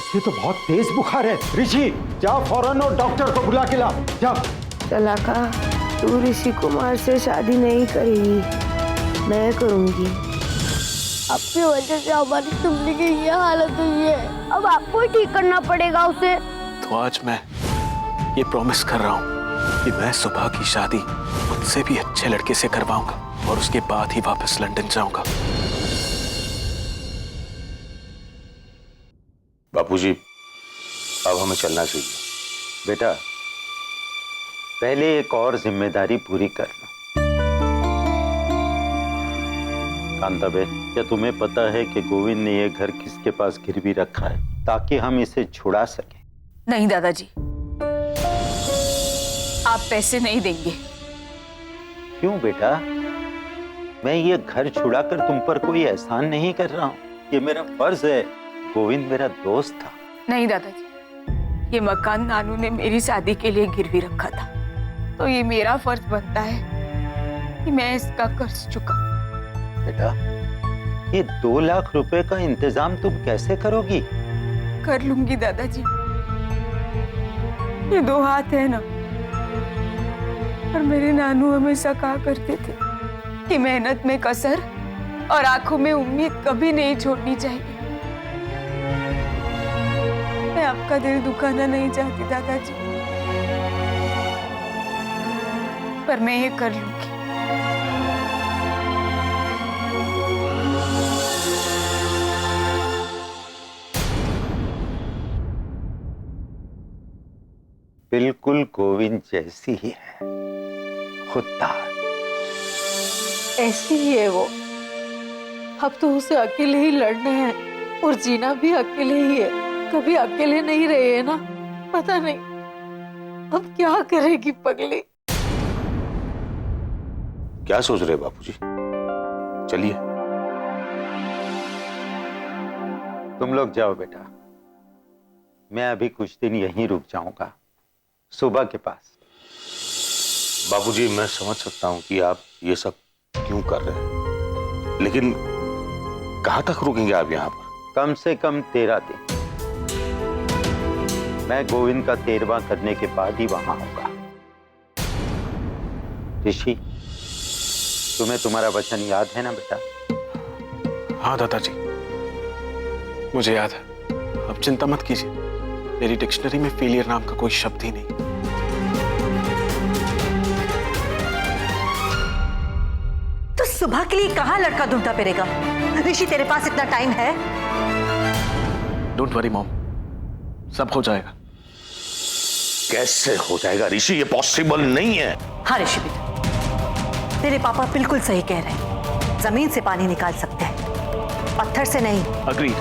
ये तो बहुत तेज बुखार है। ऋषि जा फौरन और डॉक्टर को बुला के ला। जा। शलाका, तू ऋषि कुमार से शादी नहीं करेगी, मैं करूंगी। आपकी वजह से हमारी तुमने की ये हालत हुई है, अब आपको ही ठीक करना पड़ेगा उसे। तो आज मैं ये प्रॉमिस कर रहा हूँ कि मैं सुबह की शादी मुझसे भी अच्छे लड़के से करवाऊंगा और उसके बाद ही वापस लंदन जाऊंगा। बापूजी, अब हमें चलना चाहिए। बेटा, पहले एक और जिम्मेदारी पूरी कर लो। कांताबे, क्या तुम्हें पता है कि गोविंद ने यह घर किसके पास गिरवी रखा है ताकि हम इसे छुड़ा सकें? नहीं दादाजी, आप पैसे नहीं देंगे। क्यों बेटा? मैं ये घर छुड़ाकर तुम पर कोई एहसान नहीं कर रहा हूँ, ये मेरा फर्ज है। गोविंद मेरा दोस्त था। नहीं दादाजी, ये मकान नानू ने मेरी शादी के लिए गिरवी रखा था, तो ये मेरा फर्ज बनता है कि मैं इसका कर्ज चुकाऊं। बेटा, ये 2 लाख रुपए का इंतजाम तुम कैसे करोगी? कर लूंगी दादाजी, ये 2 हाथ है ना। पर मेरे नानू हमेशा कहा करते थे कि मेहनत में कसर और आंखों में उम्मीद कभी नहीं छोड़नी चाहिए। मैं आपका दिल दुखाना नहीं चाहती दादाजी, पर मैं ये कर लूंगी। बिल्कुल गोविंद जैसी ही है, खुददार। ऐसी ही है वो। अब तो उसे अकेले ही लड़ने हैं और जीना भी अकेले ही है। कभी अकेले नहीं रहे है ना, पता नहीं अब क्या करेगी पगली। क्या सोच रहे बापूजी? चलिए। तुम लोग जाओ बेटा, मैं अभी कुछ दिन यहीं रुक जाऊंगा, सुबह के पास। बापूजी, मैं समझ सकता हूं कि आप ये सब क्यों कर रहे हैं, लेकिन कहां तक रुकेंगे आप यहाँ पर? कम से कम 13 दिन। मैं गोविंद का 13वां करने के बाद ही वहां आऊंगा। ऋषि, तुम्हें तुम्हारा वचन याद है ना बेटा? हाँ दादाजी, मुझे याद है। अब चिंता मत कीजिए, मेरी डिक्शनरी में फेलियर नाम का कोई शब्द ही नहीं। तो सुबह के लिए कहां लड़का ढूंढता फिरेगा? ऋषि, तेरे पास इतना टाइम है? डोंट वरी मॉम, सब हो जाएगा। कैसे हो जाएगा ऋषि? ये पॉसिबल नहीं है। हाँ ऋषि बेटा, तेरे पापा बिल्कुल सही कह रहे हैं। जमीन से पानी निकाल सकते हैं, पत्थर से नहीं। अग्रीड,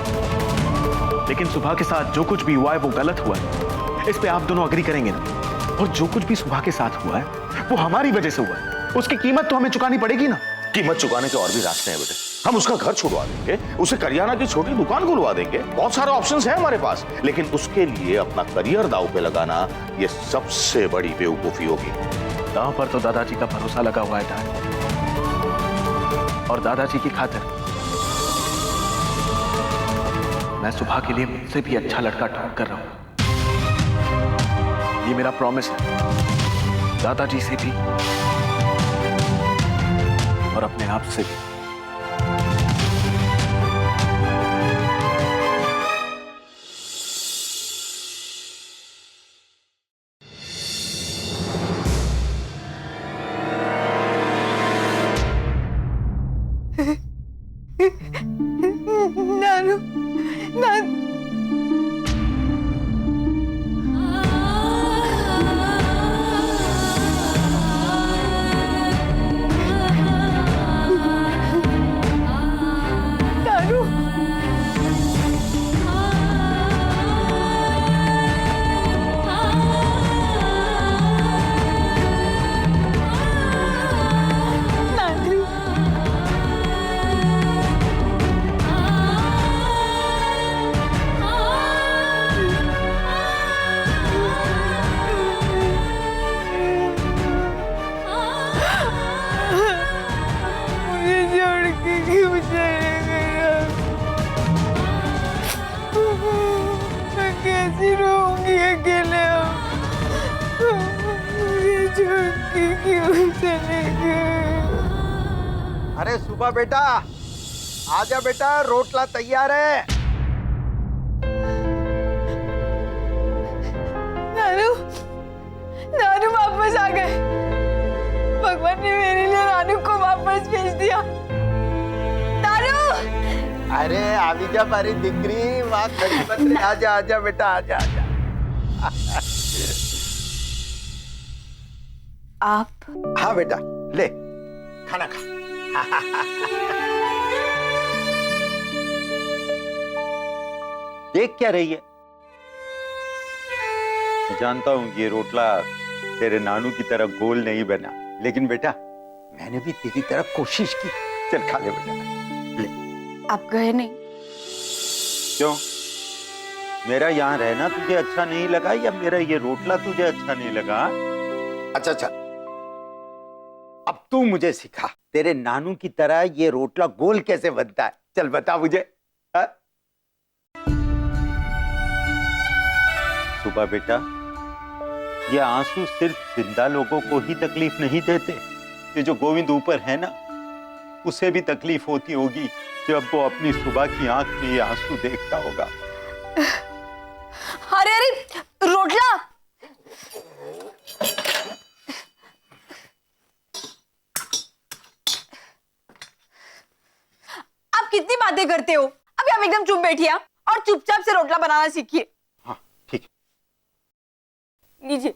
लेकिन सुबह के साथ जो कुछ भी हुआ है वो गलत हुआ है। इस पे आप दोनों अग्री करेंगे ना? और जो कुछ भी सुबह के साथ हुआ है वो हमारी वजह से हुआ है, उसकी कीमत तो हमें चुकानी पड़ेगी ना। कीमत चुकाने के और भी रास्ते हैं बेटे। हम उसका घर छुड़वा देंगे, उसे करियाना की छोटी दुकान खुलवा देंगे, बहुत सारे ऑप्शंस हैं हमारे पास। लेकिन उसके लिए अपना करियर दांव पे लगाना ये सबसे बड़ी बेवकूफी होगी। दांव पर तो दादाजी का भरोसा लगा हुआ है डैड, और दादाजी की खातिर मैं सुबह के लिए मुझसे भी अच्छा लड़का ढूंढ कर रहा हूं। ये मेरा प्रॉमिस है, दादाजी से भी और अपने आप से भी। नानू, नानू। फिर क्यों चले गए? अरे सुबह बेटा, आजा बेटा, रोटला तैयार है। नानू, नानू वापस आ गए। भगवान ने मेरे लिए नानू को वापस भेज दिया। नानू! अरे आविजा मारी दिकरी, वाह खड़ी मत रे, आजा आजा बेटा, आजा आजा। आप? हाँ बेटा, ले खाना खा। देख क्या रही है? मैं जानता हूं ये रोटला तेरे नानू की तरह गोल नहीं बना, लेकिन बेटा मैंने भी तेरी तरह कोशिश की। चल खा ले बेटा, ले। आप गए नहीं? क्यों? मेरा यहाँ रहना तुझे अच्छा नहीं लगा या मेरा ये रोटला तुझे अच्छा नहीं लगा? अच्छा अच्छा, अब तू मुझे सिखा, तेरे नानू की तरह ये रोटला गोल कैसे बनता है? चल बता मुझे। हा? सुबह बेटा, ये आंसू सिर्फ जिंदा लोगों को ही तकलीफ नहीं देते। ये जो गोविंद ऊपर है ना, उसे भी तकलीफ होती होगी जब वो अपनी सुबह की आंख में ये आंसू देखता होगा। अरे अरे, रोटला! आप कितनी बातें करते हो? अभी आप एकदम चुप बैठिए और चुपचाप से रोटला बनाना सीखिए। हाँ ठीक है। लीजिए।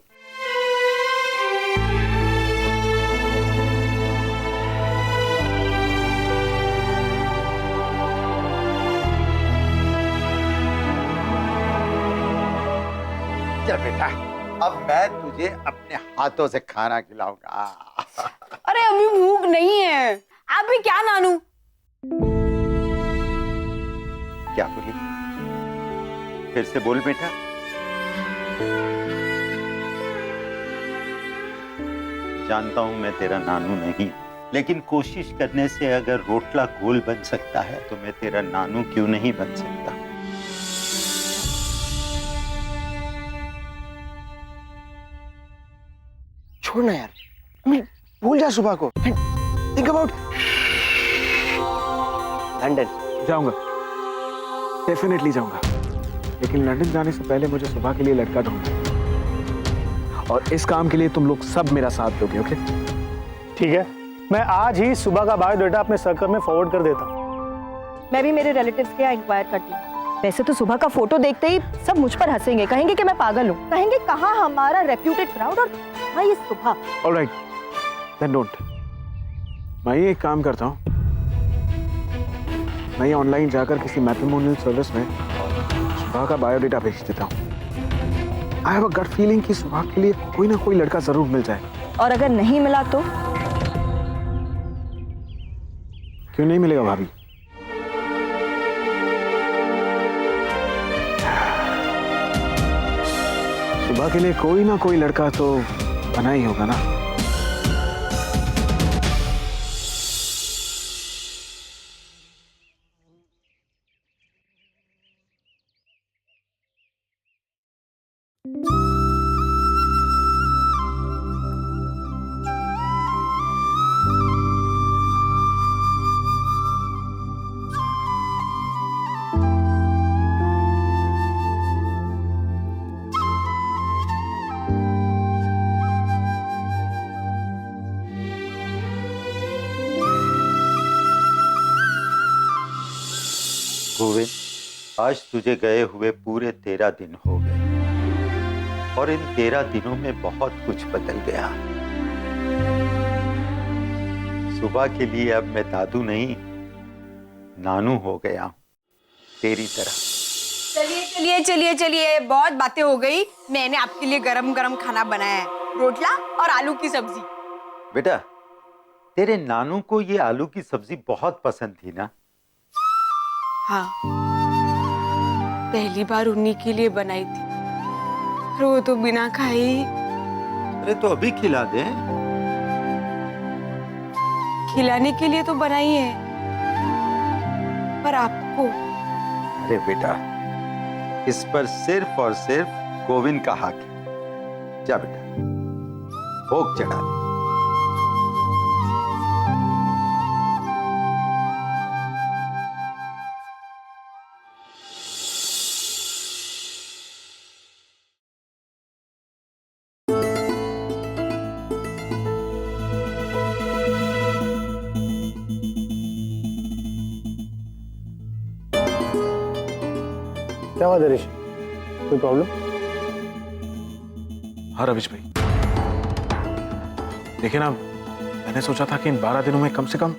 चल बेटा, अब मैं तुझे अपने हाथों से खाना खिलाऊंगा। अरे अभी भूख नहीं है। आप भी क्या नानू? क्या बोली? फिर से बोल बेटा। जानता हूं मैं तेरा नानू नहीं, लेकिन कोशिश करने से अगर रोटला गोल बन सकता है तो मैं तेरा नानू क्यों नहीं बन सकता? छोड़ ना यार, भूल जा सुबह को। Think about London. जाऊंगा, डेफिनेटली जाऊंगा, लेकिन लंदन जाने से पहले मुझे सुबह के लिए लड़का ढूंढना है। और इस काम के लिए तुम लोग सब मेरा साथ दोगे, ओके? ठीक है, मैं आज ही सुबह का बायोडाटा अपने सर्कल में फॉरवर्ड कर देता हूँ। मैं भी मेरे रिलेटिव्स के यहाँ इंक्वायर करती हूँ। वैसे तो सुबह का फोटो देखते ही सब मुझ पर हंसेंगे, कहेंगे कि मैं पागल हूँ, कहेंगे कहाँ हमारा रेप्यूटेड क्राउड और कहाँ ये सुबह। Alright, then don't. मैं ये एक काम करता हूँ, मैं ये ऑनलाइन जाकर किसी मैट्रिमोनियल सर्विस में सुबह का बायोडाटा भेज देता हूँ। I have a gut feeling कि सुबह के लिए कोई ना कोई लड़का जरूर मिल जाए। और अगर नहीं मिला तो? क्यों नहीं मिलेगा भाभी? सुबह के लिए कोई ना कोई लड़का तो बना ही होगा ना। गोविंद, आज तुझे गए हुए पूरे 13 दिन हो गए और इन 13 दिनों में बहुत कुछ बदल गया। सुबह के लिए अब मैं दादू नहीं, नानू हो गया हूं, तेरी तरह। चलिए चलिए चलिए चलिए, बहुत बातें हो गई। मैंने आपके लिए गरम गरम खाना बनाया है, रोटला और आलू की सब्जी। बेटा, तेरे नानू को ये आलू की सब्जी बहुत पसंद थी ना? हाँ, पहली बार उन्हीं के लिए बनाई थी, और वो तो बिना खाए ही। अरे तो अभी खिला दे। खिलाने के लिए तो बनाई है, पर आपको। अरे बेटा, इस पर सिर्फ और सिर्फ गोविंद का हक है। जा बेटा, भोग चढ़ा दे। क्या हुआ ऋषि, कोई प्रॉब्लम? हाँ रविश भाई, देखिए ना, मैंने सोचा था कि इन 12 दिनों में कम से कम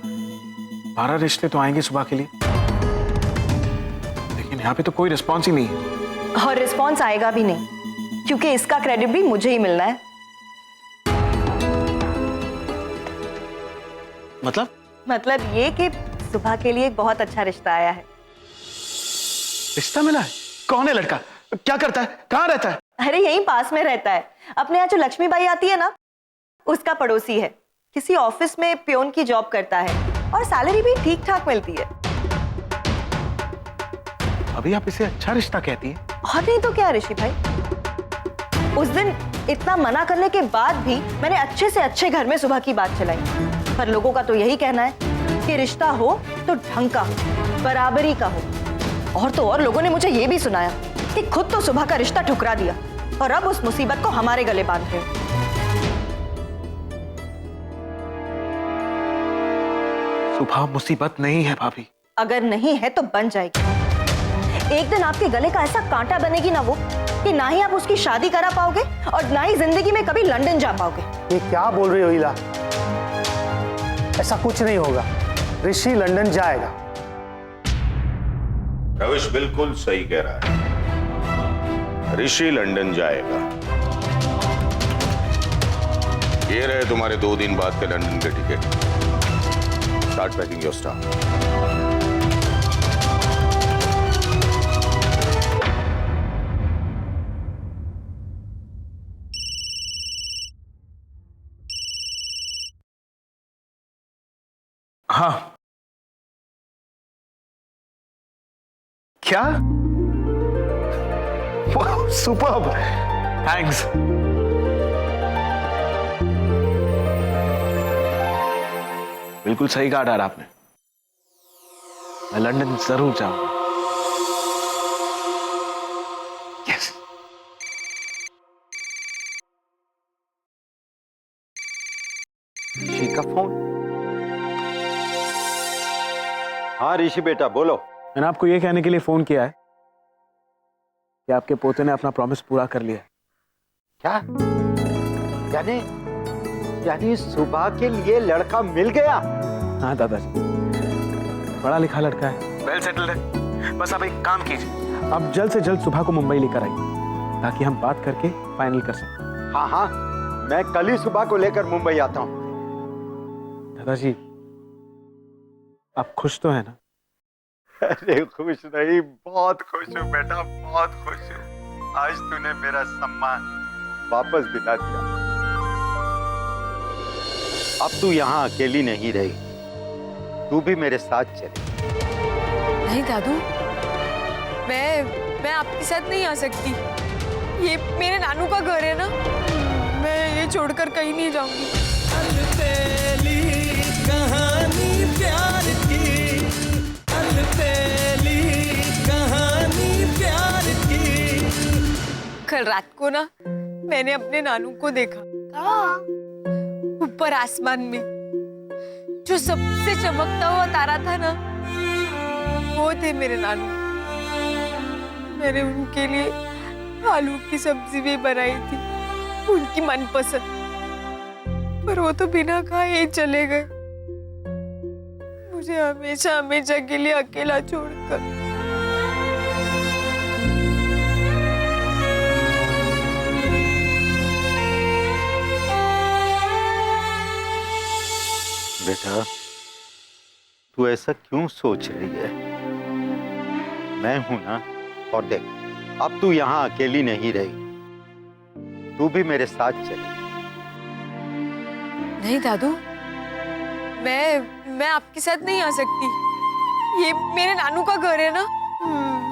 12 रिश्ते तो आएंगे सुबह के लिए, लेकिन यहाँ पे तो कोई रिस्पॉन्स ही नहीं है। और रिस्पॉन्स आएगा भी नहीं, क्योंकि इसका क्रेडिट भी मुझे ही मिलना है। मतलब ये कि सुबह के लिए एक बहुत अच्छा रिश्ता आया है। रिश्ता मिला है? कौन है लड़का, क्या करता है, कहाँ रहता है? अरे यहीं पास में रहता है, अपने यहाँ जो लक्ष्मीबाई आती है ना, उसका पड़ोसी है। किसी ऑफिस में पियोन की जॉब करता है और सैलरी भी ठीक ठाक मिलती है। अभी आप इसे अच्छा रिश्ता कहती है? और नहीं तो क्या ऋषि भाई, उस दिन इतना मना करने के बाद भी मैंने अच्छे से अच्छे घर में सुबह की बात चलाई, पर लोगों का तो यही कहना है कि रिश्ता हो तो ढंग का हो, बराबरी का हो। और तो और लोगों ने मुझे ये भी सुनाया कि खुद तो सुबह का रिश्ता ठुकरा दिया और अब उस मुसीबत को हमारे गले बांध रहे हो। सुबह मुसीबत नहीं है भाभी। अगर नहीं है तो बन जाएगी। एक दिन आपके गले का ऐसा कांटा बनेगी ना वो, कि ना ही आप उसकी शादी करा पाओगे और ना ही जिंदगी में कभी लंदन जा पाओगे। ये क्या बोल रही हो हीला? ऐसा कुछ नहीं होगा, ऋषि लंदन जाएगा। रविश बिल्कुल सही कह रहा है, ऋषि लंदन जाएगा। ये रहे तुम्हारे 2 दिन बाद के लंदन के ticket. Start packing your stuff. हाँ, क्या? Superb, thanks. बिल्कुल सही कहा डर आपने, मैं लंदन जरूर जाऊंगा। यस। ऋषि का फोन। हाँ ऋषि बेटा बोलो। मैंने आपको यह कहने के लिए फोन किया है कि आपके पोते ने अपना प्रॉमिस पूरा कर लिया है। क्या? यानी सुबह के लिए लड़का मिल गया? हाँ दादाजी, पढ़ा लिखा लड़का है, वेल सेटल्ड है। बस आप एक काम कीजिए, आप जल्द से जल्द सुबह को मुंबई लेकर आइए ताकि हम बात करके फाइनल कर सकें। हाँ हाँ, मैं कल ही सुबह को लेकर मुंबई आता हूँ। दादाजी, आप खुश तो है ना? अरे खुश नहीं, बहुत खुश हूँ बेटा, बहुत खुश हूँ। आज तूने मेरा सम्मान वापस दिला दिया। अब तू यहाँ अकेली नहीं रही, तू भी मेरे साथ चले। नहीं दादू, मैं आपके साथ नहीं आ सकती। ये मेरे नानू का घर है ना, मैं ये छोड़कर कहीं नहीं जाऊंगी। अलबेली कहानी प्यार की, अलबेली कहानी प्यार की। कल रात को ना मैंने अपने नानू को देखा ऊपर आसमान में, जो सबसे चमकता हुआ तारा था ना, वो थे मेरे नानू। मैंने उनके लिए आलू की सब्जी भी बनाई थी, उनकी मनपसंद, पर वो तो बिना खाए ही चले गए, मुझे हमेशा हमेशा के लिए अकेला छोड़कर। बेटा, तू ऐसा क्यों सोच रही है? मैं हूं ना, और देख, अब तू यहाँ अकेली नहीं रही, तू भी मेरे साथ चली। नहीं दादू, मैं आपके साथ नहीं आ सकती। ये मेरे नानू का घर है ना,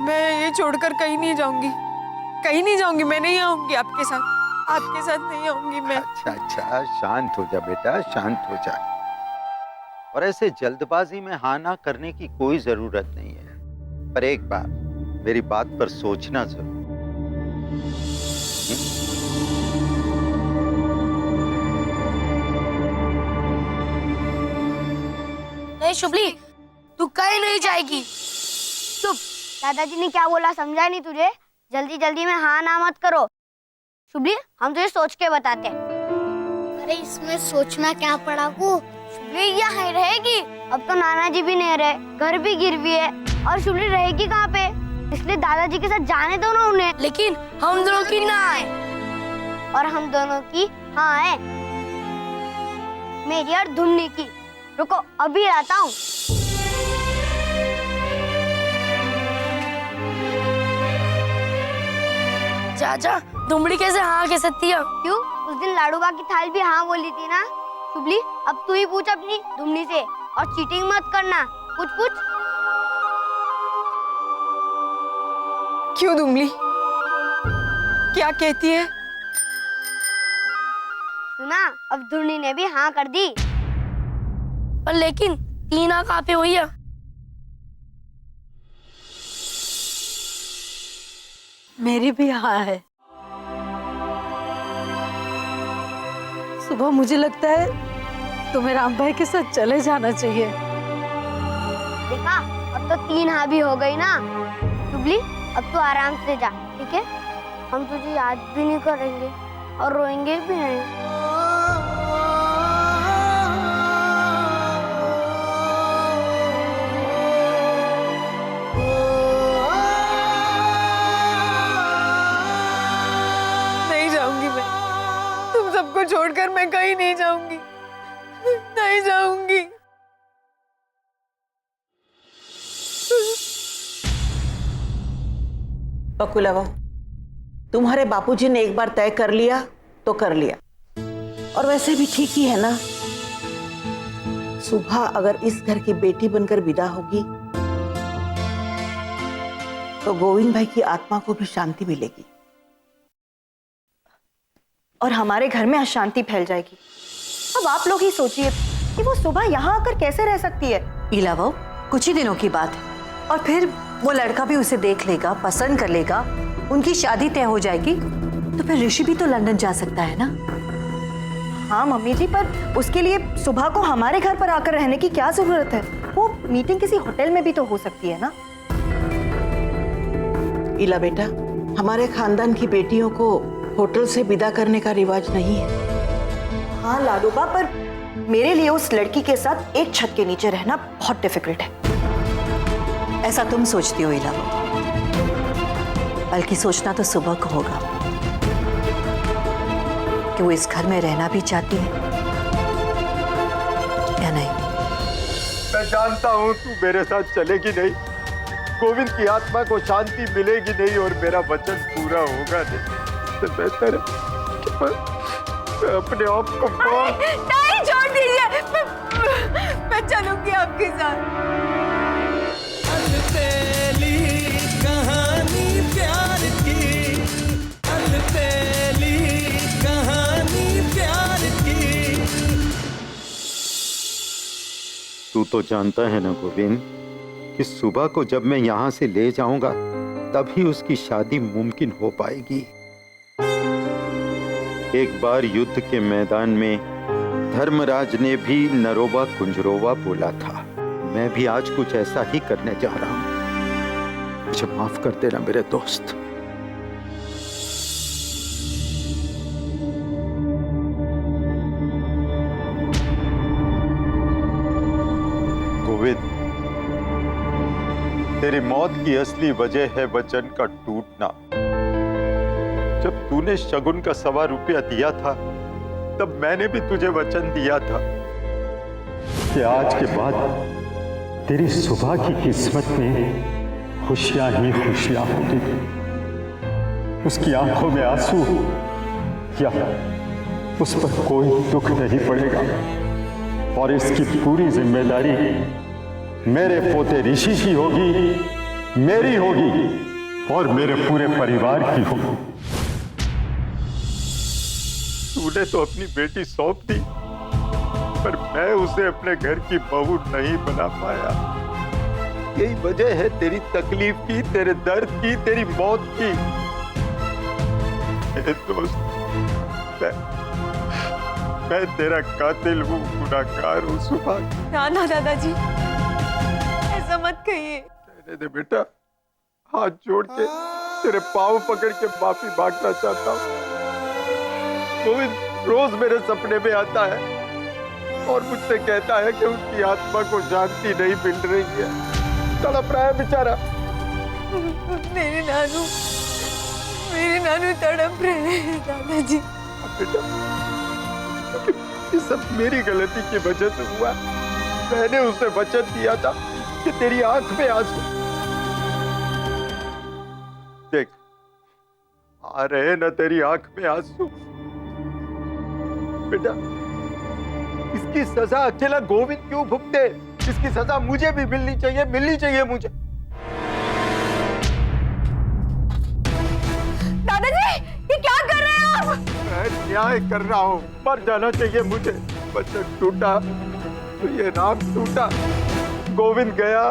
मैं ये छोड़कर कहीं नहीं जाऊंगी, कहीं नहीं जाऊंगी। मैं नहीं आऊंगी आपके साथ नहीं आऊंगी मैं। अच्छा, शांत हो जा बेटा, शांत हो जा। और ऐसे जल्दबाजी में हाँ ना करने की कोई जरूरत नहीं है, पर एक बार मेरी बात पर सोचना जरूर। नहीं शुभली, तू कहीं नहीं जाएगी। दादाजी ने क्या बोला समझा नहीं तुझे? जल्दी जल्दी में हाँ ना मत करो। शुभली, हम तुझे सोच के बताते हैं। अरे इसमें सोचना क्या पड़ा को? शुभली यहाँ रहेगी। अब तो नाना जी भी नहीं रहे, घर भी गिरवी है, और शुभली रहेगी कहाँ पे? इसलिए दादाजी के साथ जाने दो ना उन्हें। लेकिन हम दोनों की ना है, और हम दोनों की हाँ है, मेरी और धुमनी की। रुको अभी आता हूँ। चाचा, धुमड़ी कैसे हाँ कह सकती है? क्यों? उस दिन लाडूबा की थाल भी हाँ बोली थी ना। शुभली, अब तू ही पूछ अपनी धुमड़ी से, और चीटिंग मत करना। पूछ पूछ। क्यों धुमली, क्या कहती है? सुना, अब धुमड़ी ने भी हाँ कर दी। पर लेकिन तीना कहाँ पे हुई है? मेरी भी हाँ है। सुबह मुझे लगता है तुम्हें राम भाई के साथ चले जाना चाहिए। देखा, अब तो 3 हाँ भी हो गई ना। शुभली, अब तू आराम से जा, ठीक है? हम तुझे याद भी नहीं करेंगे और रोएंगे भी नहीं। नहीं जाऊंगी मैं, तुम सबको छोड़कर मैं कहीं नहीं जाऊंगी, नहीं जाऊंगी। बकुला बहू, तुम्हारे बापूजी ने एक बार तय कर लिया तो कर लिया, और वैसे भी ठीक ही है ना। सुबह अगर इस घर की बेटी बनकर विदा होगी तो गोविंद भाई की आत्मा को भी शांति मिलेगी, और हमारे घर में अशांति फैल जाएगी। अब आप लोग ही सोचिए कि वो सुबह यहाँ आकर कैसे रह सकती है। इला बहू, कुछ ही दिनों की बात है, और फिर वो लड़का भी उसे देख लेगा, पसंद कर लेगा, उनकी शादी तय हो जाएगी, तो फिर ऋषि भी तो लंदन जा सकता है ना। हाँ मम्मी जी, पर उसके लिए सुबह को हमारे घर पर आकर रहने की क्या जरूरत है? वो मीटिंग किसी होटल में भी तो हो सकती है ना। इला बेटा, हमारे खानदान की बेटियों को होटल से विदा करने का रिवाज नहीं है। हाँ लाडूबा, पर मेरे लिए उस लड़की के साथ एक छत के नीचे रहना बहुत डिफिकल्ट है। ऐसा तुम सोचती हो इला बहू, बल्कि सोचना तो सुबह को होगा कि वो इस घर में रहना भी चाहती है या नहीं। मैं जानता हूँ तू मेरे साथ चलेगी नहीं, गोविंद की आत्मा को शांति मिलेगी नहीं, और मेरा वचन पूरा होगा नहीं। इससे बेहतर है कि मैं अपने आप को नहीं, छोड़ दीजिए, मैं चलूंगी आपके साथ। अलबेली कहानी प्यार की, अलबेली कहानी प्यार की। तू तो जानता है ना गोविंद कि सुबह को जब मैं यहाँ से ले जाऊंगा तभी उसकी शादी मुमकिन हो पाएगी। एक बार युद्ध के मैदान में धर्मराज ने भी नरोबा कुंजरोवा बोला था। मैं भी आज कुछ ऐसा ही करने जा रहा हूं। मुझे माफ कर देना मेरे दोस्त। गोविंद, तेरी मौत की असली वजह है वचन का टूटना। जब तूने शगुन का ₹1.25 दिया था तब मैंने भी तुझे वचन दिया था कि आज के बाद तेरी सुबह की किस्मत में खुशियां ही खुशियां होगी। उसकी आंखों में आंसू या उस पर कोई दुख नहीं पड़ेगा, और इसकी पूरी जिम्मेदारी मेरे पोते ऋषि की होगी, मेरी होगी और मेरे पूरे परिवार की होगी। तूने तो अपनी बेटी सौंप दी, पर मैं उसे अपने घर की बहू नहीं बना पाया। यही वजह है तेरी तकलीफ की, तेरे दर्द की, तेरी मौत की। मेरे दोस्त, मैं तेरा कातिल हूँ, गुनाहगार हूँ सुबह। ना ना दादाजी, ऐसा मत कहिए। दे बेटा, हाथ जोड़ के तेरे पाँव पकड़ के माफी मांगना चाहता हूँ। गोविंद रोज मेरे सपने में आता है और मुझसे कहता है कि उसकी आत्मा को शांति नहीं मिल रही है, तड़प रहा है बेचारा। मेरे नानू तड़प रहे हैं दादाजी। बेटा, ये सब मेरी गलती की वजह से हुआ। मैंने उसे वचन दिया था कि तेरी आंख में आंसू। देख, आ रहे ना तेरी आंख में आंसू। बेटा, इसकी सजा अकेला गोविंद क्यों भुगते? इसकी सजा मुझे भी मिलनी चाहिए मुझे। दादाजी, ये क्या कर रहे हैं आप? मैं न्याय कर रहा हूँ। मर जाना चाहिए मुझे। बचन टूटा तो ये नाम टूटा। गोविंद गया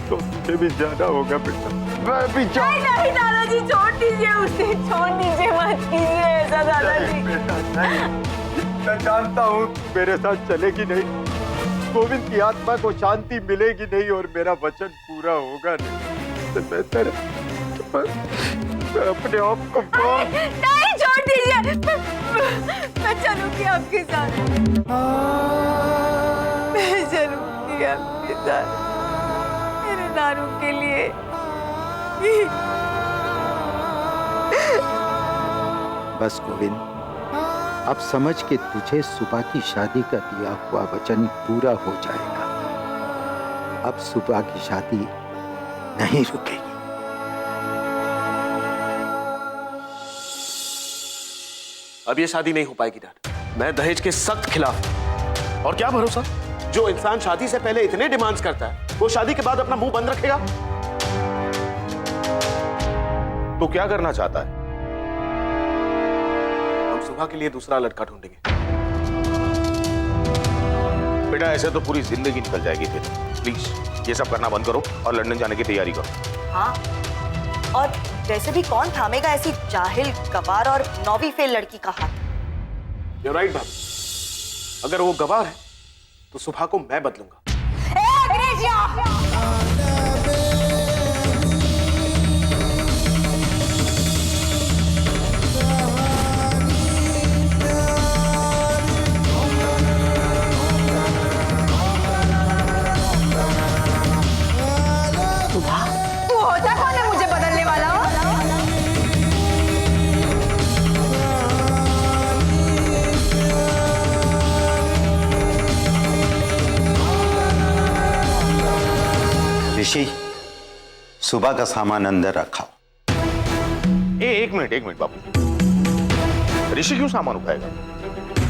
तो तुझे भी जाना होगा बेटा। मैं भी नहीं दादाजी, छोड़ दीजिए उसे, छोड़ दीजिए, मत कीजिए ऐसा दादाजी। बेटा नहीं, मैं जानता हूँ मेरे साथ चलेगी नहीं, गोविंद की आत्मा को शांति मिलेगी नहीं और मेरा वचन पूरा होगा नहीं। तो बेहतर मैं अपने आप को नहीं, छोड़ दीजिए, मैं चलूंगी आपके साथ, मैं चलूंगी आपके साथ मेरे नानू के लिए। बस गोविंद, अब समझ के तुझे सुबह की शादी का दिया हुआ वचन पूरा हो जाएगा। अब सुबह की शादी नहीं रुकेगी। अब ये शादी नहीं हो पाएगी डैड। मैं दहेज के सख्त खिलाफ हूं। और क्या भरोसा, जो इंसान शादी से पहले इतने डिमांड्स करता है वो शादी के बाद अपना मुंह बंद रखेगा? तो क्या करना चाहता है? हम सुबह के लिए दूसरा लड़का ढूंढेंगे। बेटा, ऐसे तो पूरी जिंदगी निकल जाएगी फिर। प्लीज ये सब करना बंद करो और लंदन जाने की तैयारी करो। हाँ, और वैसे भी कौन थामेगा ऐसी जाहिल, गवार और 9वीं फेल लड़की का हाथ? You're right, भाभी। अगर वो गवार है तो सुबह को मैं बदलूंगा। तू होता कौन है मुझे बदलने वाला? ऋषि, सुबह का सामान अंदर रखा। एक मिनट बाबू, ऋषि क्यों सामान उठाएगा?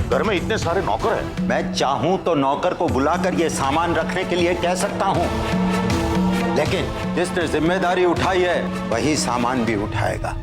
घर में इतने सारे नौकर हैं। मैं चाहूं तो नौकर को बुलाकर ये सामान रखने के लिए कह सकता हूं, लेकिन जिसने जिम्मेदारी उठाई है वही सामान भी उठाएगा।